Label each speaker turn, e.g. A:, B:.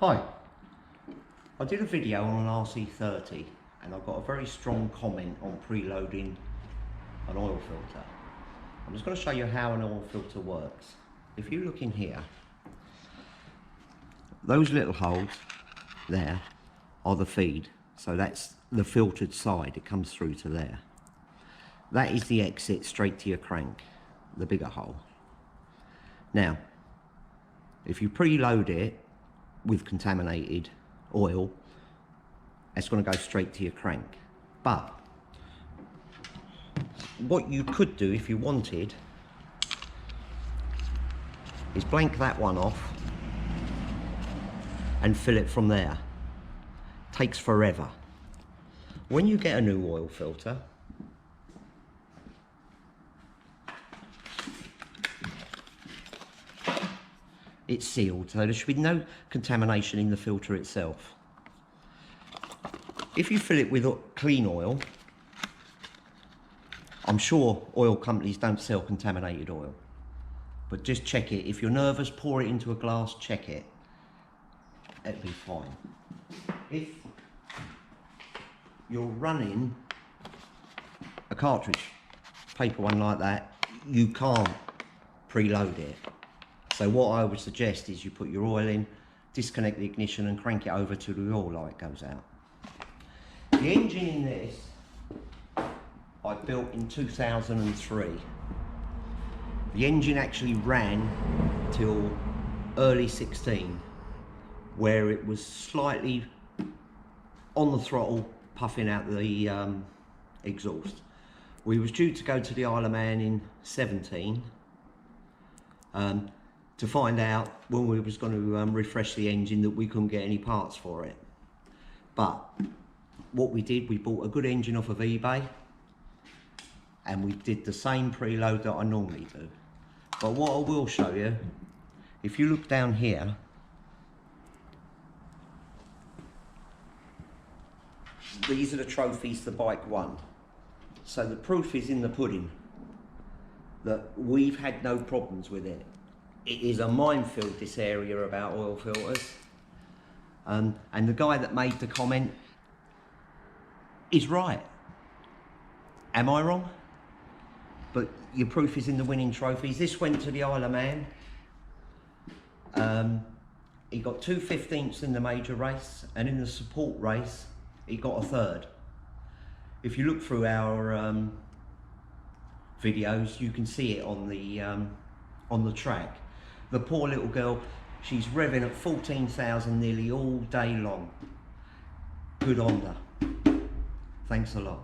A: Hi, I did a video on an RC30 and I got a very strong comment on preloading an oil filter. I'm just going to show you how an oil filter works. If you look in here, those little holes there are the feed, so that's the filtered side, it comes through to there. That is the exit straight to your crank, the bigger hole. Now, if you preload it with contaminated oil, it's going to go straight to your crank. But what you could do if you wanted is blank that one off and fill it from there. Takes forever. When you get a new oil filter, it's sealed, so there should be no contamination in the filter itself. If you fill it with clean oil, I'm sure oil companies don't sell contaminated oil, but just check it. If you're nervous, pour it into a glass, check it. It'll be fine. If you're running a cartridge, paper one like that, you can't preload it. So what I would suggest is you put your oil in, disconnect the ignition and crank it over till the oil light goes out. The engine in this I built in 2003. The engine actually ran till early 16, where it was slightly on the throttle, puffing out the exhaust. We was due to go to the Isle of Man in 17. To find out when we was going to refresh the engine that we couldn't get any parts for it. But what we did, we bought a good engine off of eBay and we did the same preload that I normally do. But what I will show you, if you look down here, these are the trophies the bike won. So the proof is in the pudding that we've had no problems with it. It is a minefield, this area, about oil filters. And the guy that made the comment is right. Am I wrong? But your proof is in the winning trophies. This went to the Isle of Man. He got 2 15ths in the major race, and in the support race, he got a 3rd. If you look through our videos, you can see it on the track. The poor little girl, she's revving at 14,000 nearly all day long. Good on her. Thanks a lot.